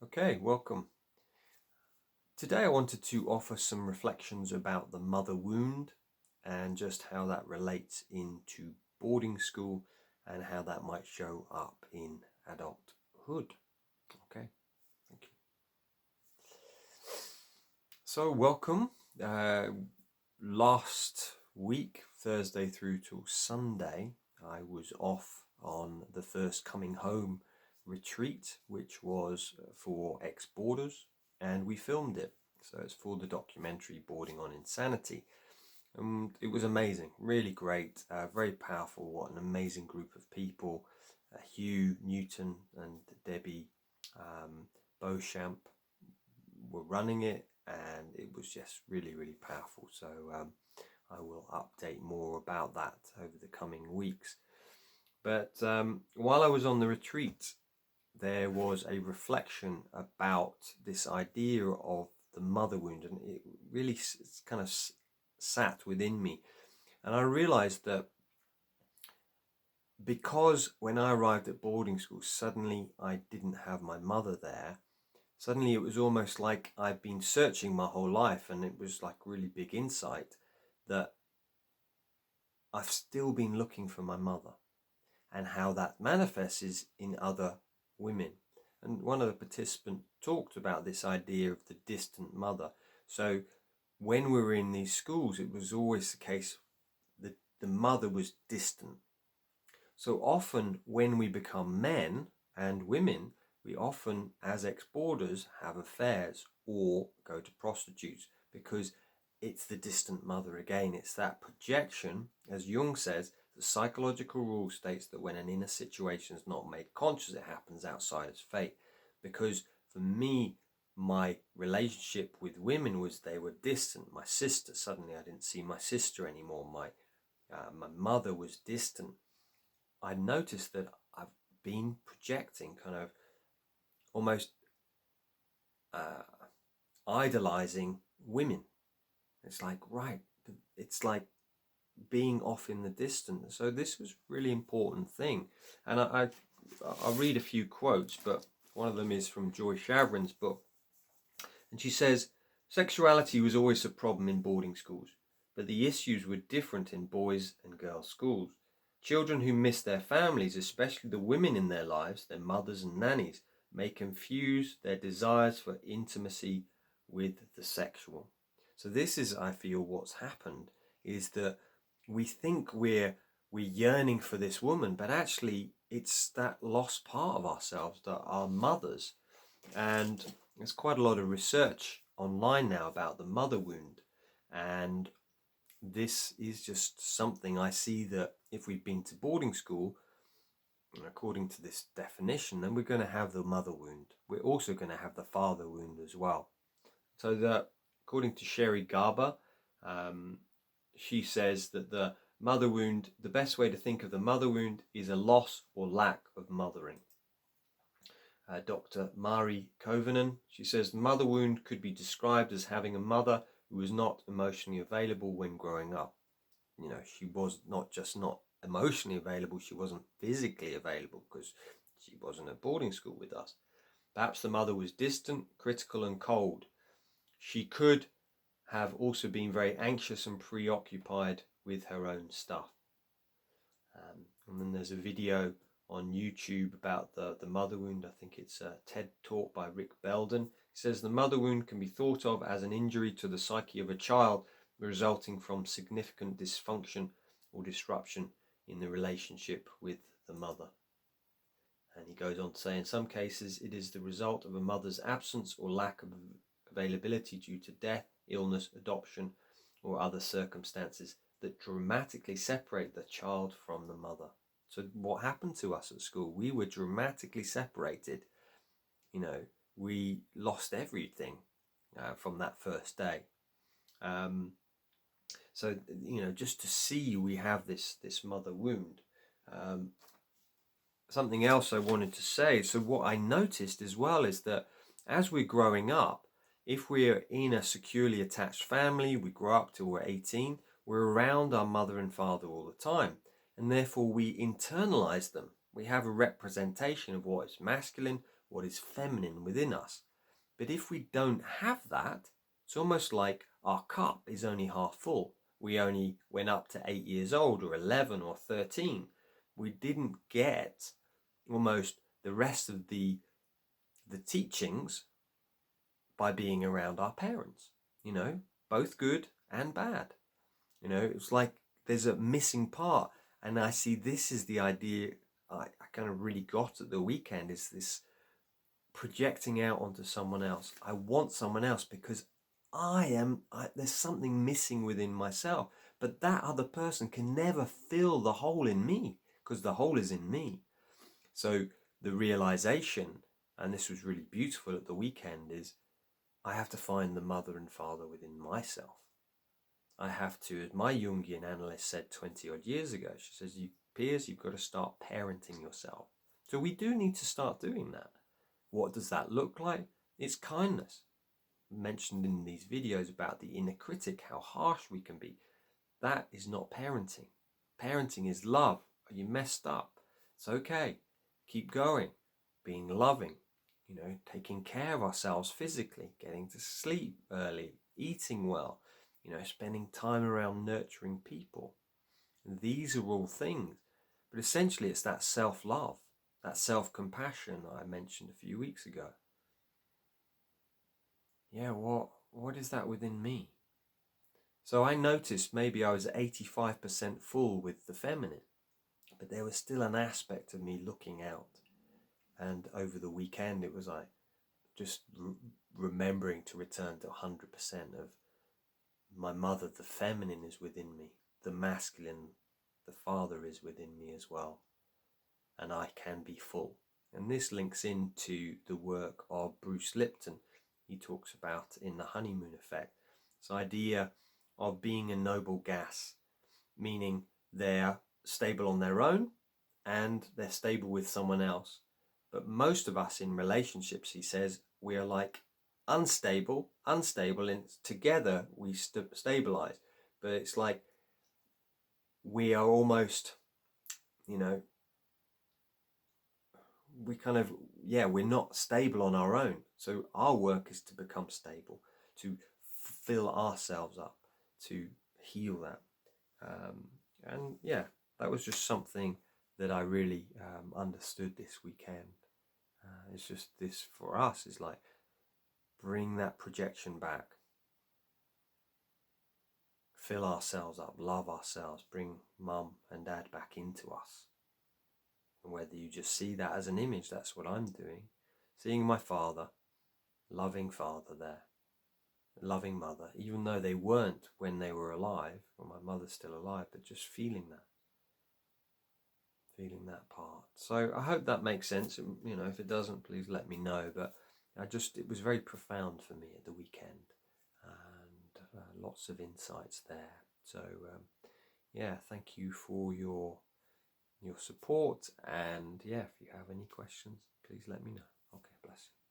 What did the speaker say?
Okay, welcome. Today I wanted to offer some reflections about the mother wound and just how that relates into boarding school and how that might show up in adulthood. Okay, thank you. So welcome. Last week, Thursday through till Sunday, I was off on the first coming home retreat, which was for ex-boarders, and we filmed it. So it's for the documentary Boarding on Insanity. It was amazing, really great, very powerful. What an amazing group of people. Hugh Newton and Debbie Beauchamp were running it, and it was just really, really powerful. So I will update more about that over the coming weeks. But while I was on the retreat, there was a reflection about this idea of the mother wound, and it really kind of sat within me. And I realized that because when I arrived at boarding school, suddenly I didn't have my mother there. Suddenly it was almost like I'd been searching my whole life, and it was like really big insight that I've still been looking for my mother, and how that manifests is in other women. And one of the participants talked about this idea of the distant mother. So when we were in these schools, it was always the case that the mother was distant. So often when we become men and women, we often, as ex-boarders, have affairs or go to prostitutes because it's the distant mother again. It's that projection. As Jung says, the psychological rule states that when an inner situation is not made conscious, it happens outside as fate. Because for me, my relationship with women was they were distant. My sister, suddenly I didn't see my sister anymore. My mother was distant. I noticed that I've been projecting, kind of almost idolizing women. It's like, right, it's like being off in the distance. So this was a really important thing. And I'll read a few quotes, but one of them is from Joy Schaverie's book. And she says, sexuality was always a problem in boarding schools, but the issues were different in boys and girls' schools. Children who miss their families, especially the women in their lives, their mothers and nannies, may confuse their desires for intimacy with the sexual. So this is, I feel, what's happened, is that we think we're yearning for this woman, but actually it's that lost part of ourselves that are mothers. And there's quite a lot of research online now about the mother wound, and this is just something I see that if we've been to boarding school, according to this definition, then we're going to have the mother wound. We're also going to have the father wound as well. So that, according to Sherry Garber, she says that the mother wound, the best way to think of the mother wound is a loss or lack of mothering. Dr. Mari Kovenen, she says the mother wound could be described as having a mother who was not emotionally available when growing up. You know, she was not just not emotionally available, she wasn't physically available because she wasn't at boarding school with us. Perhaps the mother was distant, critical and cold. She could have also been very anxious and preoccupied with her own stuff. And then there's a video on YouTube about the mother wound. I think it's a TED talk by Rick Belden. He says the mother wound can be thought of as an injury to the psyche of a child resulting from significant dysfunction or disruption in the relationship with the mother. And he goes on to say, in some cases, it is the result of a mother's absence or lack of availability due to death, illness, adoption, or other circumstances that dramatically separate the child from the mother. So what happened to us at school? We were dramatically separated. You know, we lost everything from that first day. So, you know, just to see we have this mother wound. Something else I wanted to say, so what I noticed as well is that as we're growing up, if we're in a securely attached family, we grow up till we're 18, we're around our mother and father all the time, and therefore we internalize them. We have a representation of what is masculine, what is feminine within us. But if we don't have that, it's almost like our cup is only half full. We only went up to 8 years old or 11 or 13. We didn't get almost the rest of the teachings by being around our parents, both good and bad. It's like there's a missing part. And I see this is the idea I kind of really got at the weekend, is this projecting out onto someone else. I want someone else because there's something missing within myself, but that other person can never fill the hole in me because the hole is in me. So the realization, and this was really beautiful at the weekend, is I have to find the mother and father within myself. I have to, as my Jungian analyst said 20 odd years ago, she says, Piers, you've got to start parenting yourself. So we do need to start doing that. What does that look like? It's kindness. Mentioned in these videos about the inner critic, how harsh we can be. That is not parenting. Parenting is love. Are you messed up? It's okay. Keep going. Being loving. Taking care of ourselves physically, getting to sleep early, eating well, spending time around nurturing people. And these are all things. But essentially it's that self-love, that self-compassion I mentioned a few weeks ago. Yeah, what is that within me? So I noticed maybe I was 85% full with the feminine, but there was still an aspect of me looking out. And over the weekend, it was like just remembering to return to 100% of my mother. The feminine is within me. The masculine, the father, is within me as well. And I can be full. And this links into the work of Bruce Lipton. He talks about in the Honeymoon Effect, this idea of being a noble gas, meaning they're stable on their own and they're stable with someone else. But most of us in relationships, he says, we are like unstable, and together we stabilize. But it's like we are almost, we kind of, we're not stable on our own. So our work is to become stable, to fill ourselves up, to heal that. And that was just something that I really understood this weekend. It's just this for us is like bring that projection back, fill ourselves up, love ourselves, bring mum and dad back into us. And whether you just see that as an image, that's what I'm doing. Seeing my father, loving father there, loving mother, even though they weren't when they were alive, or my mother's still alive, but just feeling that part. So I hope that makes sense. If it doesn't, please let me know. But it was very profound for me at the weekend, and lots of insights there. So thank you for your support. And if you have any questions, please let me know. Okay, bless you.